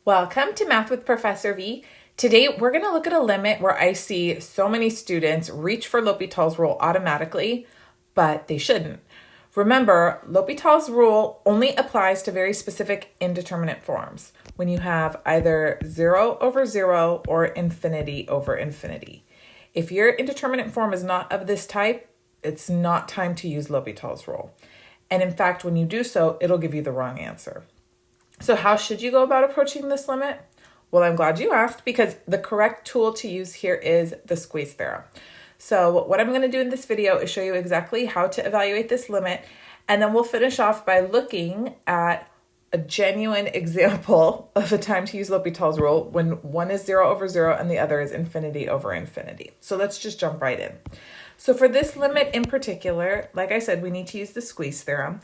Welcome to Math with Professor V. Today, we're going to look at a limit where I see so many students reach for L'Hopital's rule automatically, but they shouldn't. Remember, L'Hopital's rule only applies to very specific indeterminate forms, when you have either 0 over 0 or infinity over infinity. If your indeterminate form is not of this type, it's not time to use L'Hopital's rule. And in fact, when you do so, it'll give you the wrong answer. So how should you go about approaching this limit? Well, I'm glad you asked, because the correct tool to use here is the Squeeze Theorem. So what I'm going to do in this video is show you exactly how to evaluate this limit, and then we'll finish off by looking at a genuine example of a time to use L'Hopital's rule when one is 0 over 0 and the other is infinity over infinity. So let's just jump right in. So for this limit in particular, like I said, we need to use the Squeeze Theorem.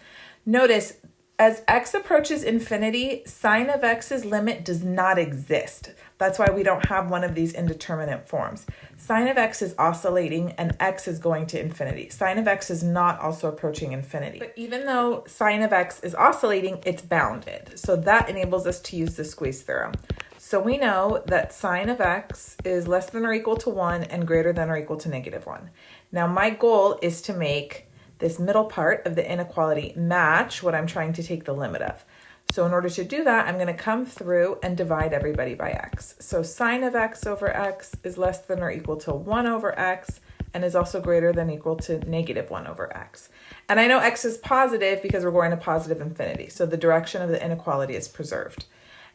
Notice, as x approaches infinity, sine of x's limit does not exist. That's why we don't have one of these indeterminate forms. Sine of x is oscillating and x is going to infinity. Sine of x is not also approaching infinity. But even though sine of x is oscillating, it's bounded. So that enables us to use the Squeeze Theorem. So we know that sine of x is less than or equal to 1 and greater than or equal to -1. Now my goal is to make this middle part of the inequality match what I'm trying to take the limit of. So in order to do that, I'm going to come through and divide everybody by x. So sine of x over x is less than or equal to 1 over x and is also greater than or equal to -1 over x. And I know x is positive because we're going to positive infinity. So the direction of the inequality is preserved.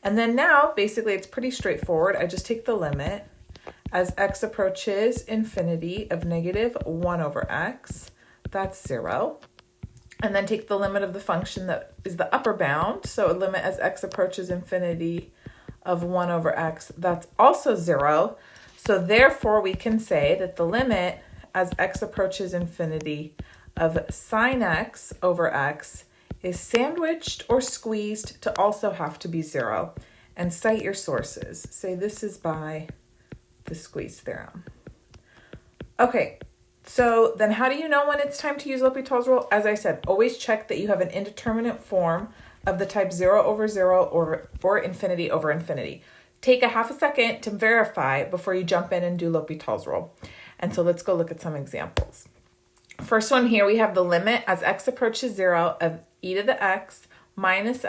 And then now, basically, it's pretty straightforward. I just take the limit as x approaches infinity of -1 over x. That's 0. And then take the limit of the function that is the upper bound. So a limit as x approaches infinity of 1 over x, that's also 0. So therefore we can say that the limit as x approaches infinity of sine x over x is sandwiched or squeezed to also have to be 0. And cite your sources. Say this is by the Squeeze Theorem. Okay. So then how do you know when it's time to use L'Hopital's rule? As I said, always check that you have an indeterminate form of the type 0 over 0 or infinity over infinity. Take a half a second to verify before you jump in and do L'Hopital's rule. And so let's go look at some examples. First one here, we have the limit as x approaches 0 of e to the x minus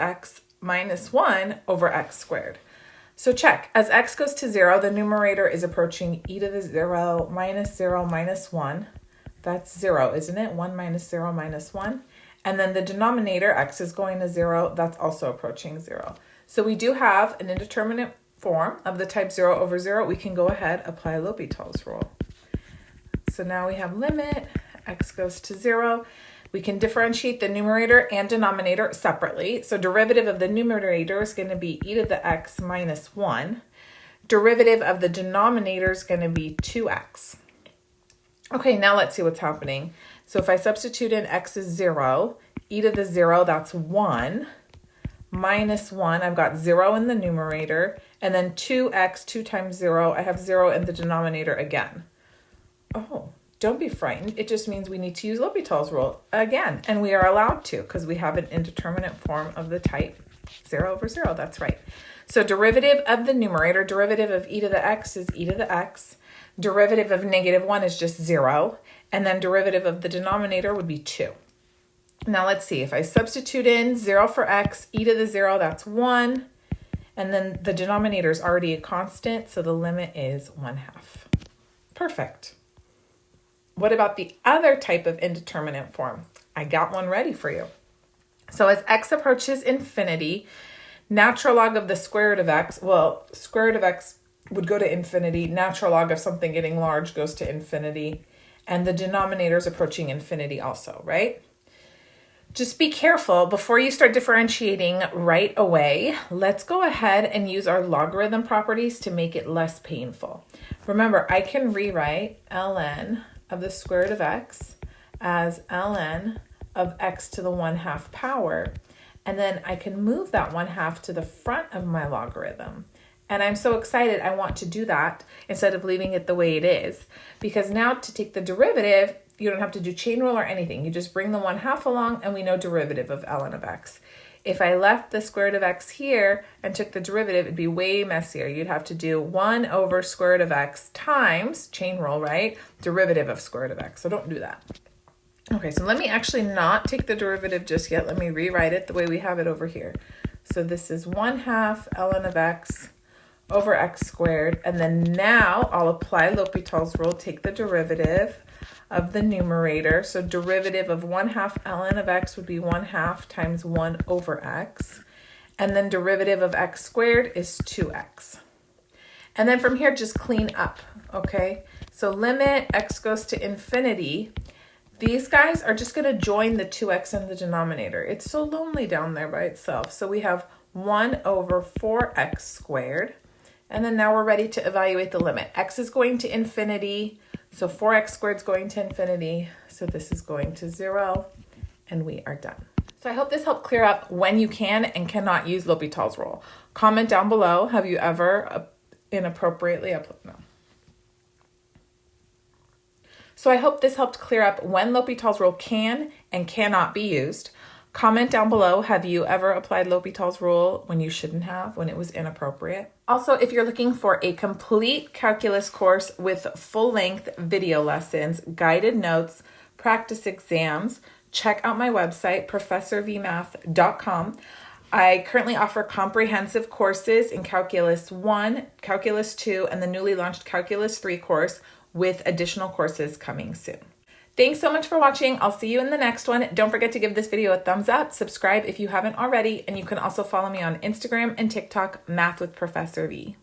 1 over x squared. So check, as x goes to 0, the numerator is approaching e to the 0 minus 1. That's 0, isn't it? 1 minus 0 minus 1. And then the denominator, x is going to 0, that's also approaching 0. So we do have an indeterminate form of the type 0 over 0. We can go ahead, apply L'Hopital's rule. So now we have limit, x goes to 0. We can differentiate the numerator and denominator separately. So derivative of the numerator is going to be e to the x minus 1. Derivative of the denominator is going to be 2x. Okay, now let's see what's happening. So if I substitute in x is 0, e to the 0, that's 1, minus 1, I've got 0 in the numerator, and then 2x, 2 times 0, I have 0 in the denominator again. Oh. Don't be frightened. It just means we need to use L'Hopital's rule again, and we are allowed to because we have an indeterminate form of the type 0 over 0. That's right. So derivative of the numerator, derivative of e to the x is e to the x. Derivative of -1 is just 0, and then derivative of the denominator would be 2. Now let's see. If I substitute in 0 for x, e to the 0, that's 1, and then the denominator is already a constant, so the limit is 1/2. Perfect. What about the other type of indeterminate form? I got one ready for you. So as x approaches infinity, natural log of the square root of x, well, square root of x would go to infinity. Natural log of something getting large goes to infinity. And the denominator is approaching infinity also, right? Just be careful before you start differentiating right away. Let's go ahead and use our logarithm properties to make it less painful. Remember, I can rewrite ln of the square root of x as ln of x to the 1/2 power. And then I can move that 1/2 to the front of my logarithm. And I'm so excited I want to do that instead of leaving it the way it is. Because now to take the derivative, you don't have to do chain rule or anything. You just bring the 1/2 along and we know derivative of ln of x If I left the square root of x here and took the derivative, it'd be way messier. You'd have to do 1 over square root of x times, chain rule, right? Derivative of square root of x. So don't do that. Okay, so let me actually not take the derivative just yet. Let me rewrite it the way we have it over here. So this is 1/2 ln of x over x squared. And then now I'll apply L'Hopital's rule, take the derivative of the numerator. So derivative of 1/2 ln of x would be 1/2 times 1 over x. And then derivative of x squared is 2x. And then from here, just clean up, okay? So limit x goes to infinity. These guys are just gonna join the 2x in the denominator. It's so lonely down there by itself. So we have 1 over 4x squared. And then now we're ready to evaluate the limit. X is going to infinity. So 4x squared is going to infinity. So this is going to 0, and we are done. So I hope this helped clear up when you can and cannot use L'Hopital's rule. Comment down below, have you ever inappropriately applied? No. So I hope this helped clear up when L'Hopital's rule can and cannot be used. Comment down below, have you ever applied L'Hopital's rule when you shouldn't have, when it was inappropriate? Also, if you're looking for a complete calculus course with full-length video lessons, guided notes, practice exams, check out my website, professorvmath.com. I currently offer comprehensive courses in Calculus 1, Calculus 2, and the newly launched Calculus 3 course with additional courses coming soon. Thanks so much for watching. I'll see you in the next one. Don't forget to give this video a thumbs up, subscribe if you haven't already, and you can also follow me on Instagram and TikTok, Math with Professor V.